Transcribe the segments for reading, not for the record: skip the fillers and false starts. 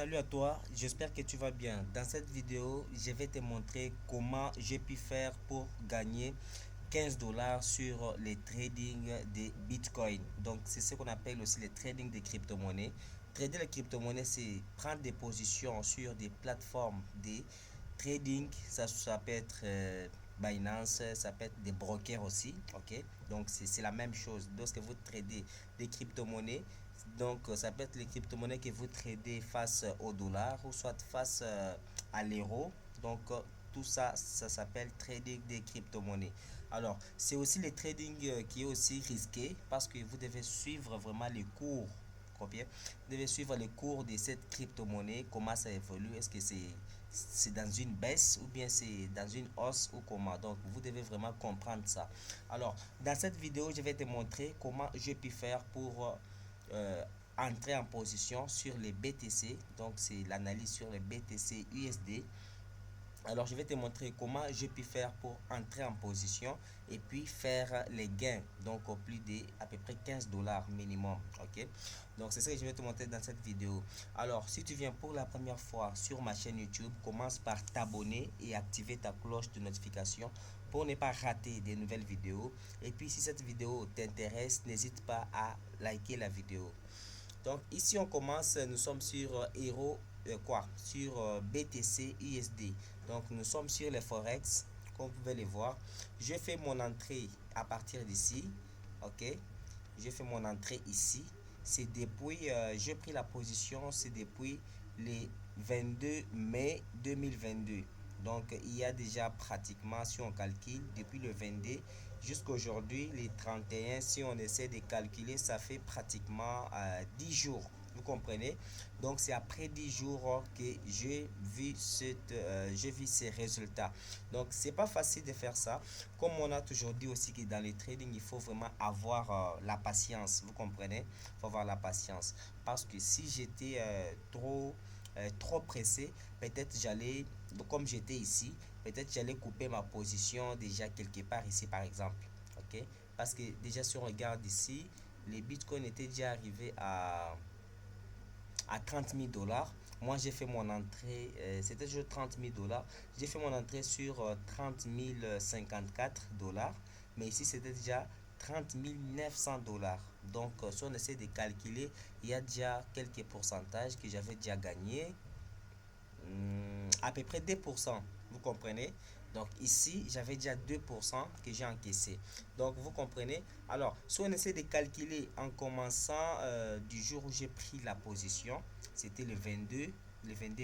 Salut à toi, j'espère que tu vas bien. Dans cette vidéo, je vais te montrer comment j'ai pu faire pour gagner 15 dollars sur les trading des Bitcoin. Donc, c'est ce qu'on appelle aussi le trading des crypto-monnaies. Trader les crypto-monnaies, c'est prendre des positions sur des plateformes de trading. Ça peut être Binance, ça peut être des brokers aussi. Ok, donc c'est la même chose. Lorsque vous tradez des crypto-monnaies, donc ça peut être les crypto-monnaies que vous tradez face au dollar ou soit face à l'euro. Donc tout ça, ça s'appelle trading des crypto-monnaies. Alors, c'est aussi le trading qui est aussi risqué parce que vous devez suivre vraiment les cours. Combien? Vous devez suivre les cours de cette crypto-monnaie, comment ça évolue, est-ce que c'est dans une baisse ou bien c'est dans une hausse ou comment. Donc, vous devez vraiment comprendre ça. Alors, dans cette vidéo, je vais te montrer comment je peux faire pour euh, entrer en position sur les BTC. Donc, c'est l'analyse sur les BTC USD. Alors, je vais te montrer comment je peux faire pour entrer en position et puis faire les gains. Donc, au plus de à peu près 15 dollars minimum. Ok. Donc, c'est ça que je vais te montrer dans cette vidéo. Alors, si tu viens pour la première fois sur ma chaîne YouTube, commence par t'abonner et activer ta cloche de notification pour ne pas rater des nouvelles vidéos. Et puis, si cette vidéo t'intéresse, n'hésite pas à liker la vidéo. Donc ici on commence, nous sommes sur sur BTC USD. Donc nous sommes sur les forex, comme vous pouvez le voir. Je fais mon entrée à partir d'ici. Ok, je fais mon entrée ici. C'est depuis, j'ai pris la position, c'est depuis le 22 mai 2022. Donc il y a déjà pratiquement, si on calcule, depuis le 22 jusqu'à aujourd'hui, les 31, si on essaie de calculer, ça fait pratiquement 10 jours. Vous comprenez? Donc c'est après 10 jours que j'ai vu ces résultats. Donc c'est pas facile de faire ça. Comme on a toujours dit aussi que dans le trading, il faut vraiment avoir la patience. Vous comprenez? Il faut avoir la patience. Parce que si j'étais trop pressé, peut-être j'allais, comme j'étais ici, peut-être j'allais couper ma position déjà quelque part ici par exemple. Ok, parce que déjà si on regarde ici, les bitcoins étaient déjà arrivés à 30 000 dollars. Moi j'ai fait mon entrée, c'était juste 30 000 dollars. J'ai fait mon entrée sur 30 054 dollars, mais ici c'était déjà 30 900 dollars. Donc si on essaie de calculer, il y a déjà quelques pourcentages que j'avais déjà gagné, à peu près 2%. Vous comprenez? Donc ici, j'avais déjà 2% que j'ai encaissé. Donc vous comprenez? Alors, si on essaie de calculer en commençant du jour où j'ai pris la position, c'était le 22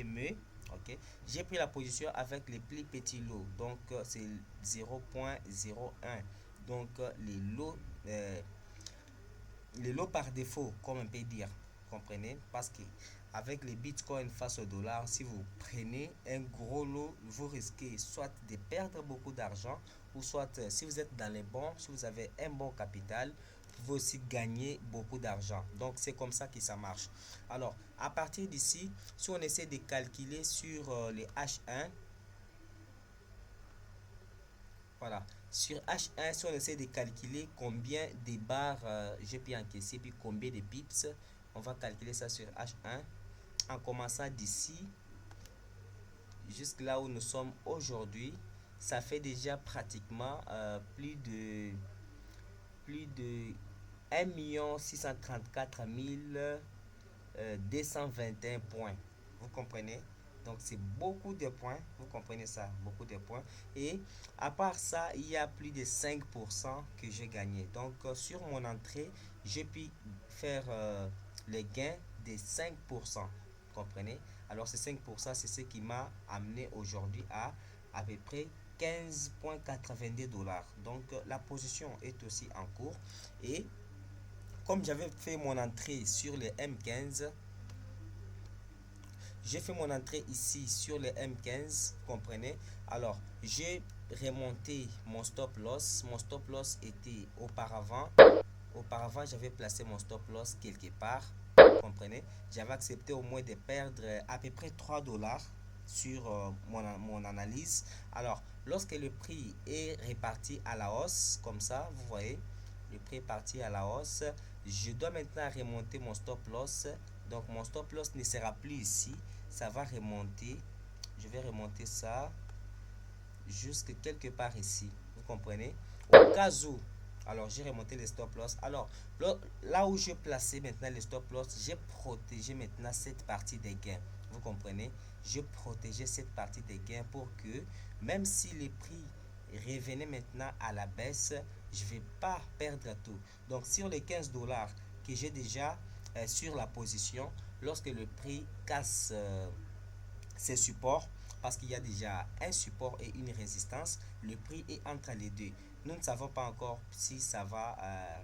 mai. Ok, j'ai pris la position avec les plus petits lots. Donc c'est 0,01. Donc les lots par défaut, comme on peut dire, comprenez, parce que avec les bitcoins face au dollar, si vous prenez un gros lot, vous risquez soit de perdre beaucoup d'argent, ou soit si vous êtes dans les bons, si vous avez un bon capital, vous pouvez aussi gagner beaucoup d'argent. Donc c'est comme ça que ça marche. Alors à partir d'ici, si on essaie de calculer sur les H1, voilà. Sur H1, si on essaie de calculer combien de barres j'ai pu encaisser, puis combien de pips, on va calculer ça sur H1 en commençant d'ici jusque là où nous sommes aujourd'hui. Ça fait déjà pratiquement plus de 1 634 221 points. Vous comprenez? Donc c'est beaucoup de points. Vous comprenez ça? Beaucoup de points. Et à part ça, il y a plus de 5% que j'ai gagné. Donc sur mon entrée, j'ai pu faire les gains de 5%. Vous comprenez? Alors ces 5%, c'est ce qui m'a amené aujourd'hui à peu près 15,82 dollars. Donc la position est aussi en cours. Et comme j'avais fait mon entrée sur le M15, j'ai fait mon entrée ici sur le M15, vous comprenez? Alors, j'ai remonté mon stop loss. Mon stop loss était auparavant, j'avais placé mon stop loss quelque part, vous comprenez? J'avais accepté au moins de perdre à peu près 3 dollars sur mon analyse. Alors, lorsque le prix est reparti à la hausse, comme ça, vous voyez, le prix est parti à la hausse, je dois maintenant remonter mon stop loss Donc mon stop loss ne sera plus ici, ça va remonter. Je vais remonter ça jusque quelque part ici, vous comprenez, au cas où. Alors j'ai remonté les stop loss. Alors là où je plaçais maintenant les stop loss, j'ai protégé maintenant cette partie des gains, vous comprenez. Je protégeais cette partie des gains pour que même si les prix revenaient maintenant à la baisse, je ne vais pas perdre tout. Donc sur les 15 dollars que j'ai déjà sur la position, lorsque le prix casse ces supports, parce qu'il y a déjà un support et une résistance, le prix est entre les deux. Nous ne savons pas encore si ça va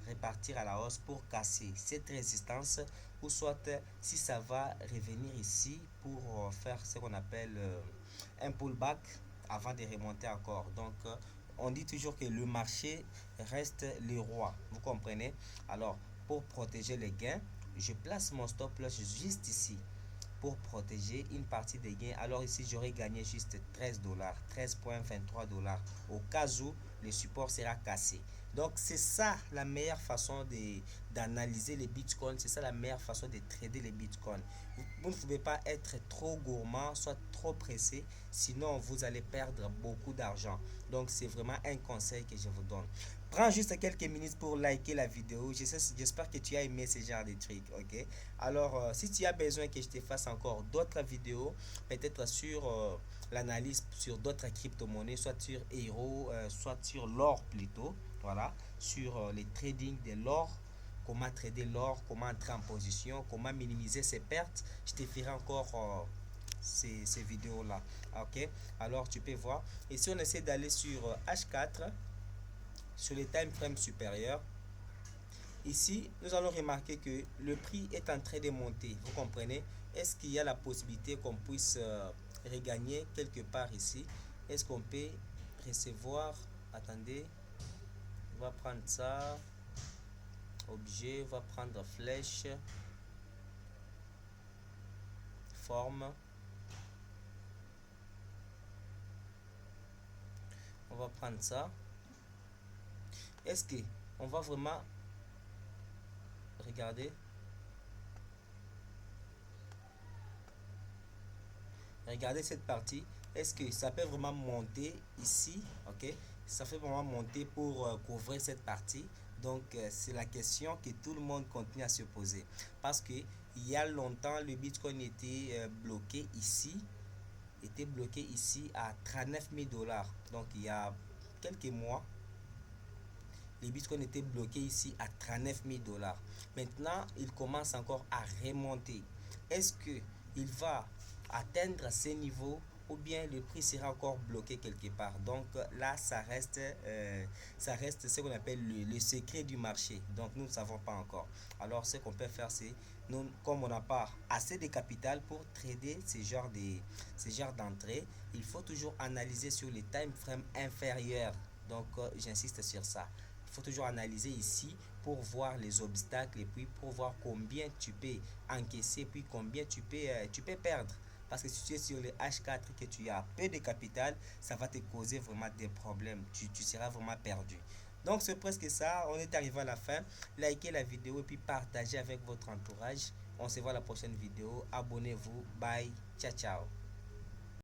repartir à la hausse pour casser cette résistance, ou soit si ça va revenir ici pour faire ce qu'on appelle un pullback avant de remonter encore. Donc on dit toujours que le marché reste le roi, vous comprenez. Alors pour protéger les gains, je place mon stop loss juste ici pour protéger une partie des gains. Alors ici, j'aurais gagné juste 13 dollars, 13,23 dollars au cas où le support sera cassé. Donc c'est ça la meilleure façon d'analyser les bitcoins, c'est ça la meilleure façon de trader les bitcoins. Vous ne pouvez pas être trop gourmand, soit trop pressé, sinon vous allez perdre beaucoup d'argent. Donc c'est vraiment un conseil que je vous donne. Prends juste quelques minutes pour liker la vidéo. J'espère que tu as aimé ce genre de trucs, ok? Alors, si tu as besoin que je te fasse encore d'autres vidéos, peut-être sur l'analyse sur d'autres crypto-monnaies, soit sur Euro, soit sur l'or plutôt, voilà, sur les trading de l'or, comment trader l'or, comment entrer en position, comment minimiser ses pertes, je te ferai encore ces vidéos-là, ok? Alors, tu peux voir. Et si on essaie d'aller sur H4, sur les time frames supérieurs, ici, nous allons remarquer que le prix est en train de monter. Vous comprenez? Est-ce qu'il y a la possibilité qu'on puisse regagner quelque part ici? Est-ce qu'on peut recevoir? Attendez, on va prendre ça. Objet, on va prendre flèche. Forme. On va prendre ça. Est-ce que on va vraiment regarder? Regardez cette partie. Est-ce que ça peut vraiment monter ici? Ok, ça fait vraiment monter pour couvrir cette partie. Donc c'est la question que tout le monde continue à se poser, parce que il y a longtemps le Bitcoin était bloqué ici à 39 000 dollars. Donc il y a quelques mois, les bitcoins étaient bloqués ici à 39 000 dollars. Maintenant, il commence encore à remonter. Est-ce que il va atteindre ces niveaux, ou bien le prix sera encore bloqué quelque part? Donc là, ça reste ce qu'on appelle le secret du marché. Donc nous ne savons pas encore. Alors ce qu'on peut faire, c'est, nous, comme on n'a pas assez de capital pour trader ces genres d'entrée, il faut toujours analyser sur les time frames inférieurs. Donc j'insiste sur ça. Il faut toujours analyser ici pour voir les obstacles, et puis pour voir combien tu peux encaisser, puis combien tu peux perdre. Parce que si tu es sur le H4, que tu as peu de capital, ça va te causer vraiment des problèmes. Tu seras vraiment perdu. Donc c'est presque ça. On est arrivé à la fin. Likez la vidéo et puis partagez avec votre entourage. On se voit à la prochaine vidéo. Abonnez-vous. Bye. Ciao, ciao.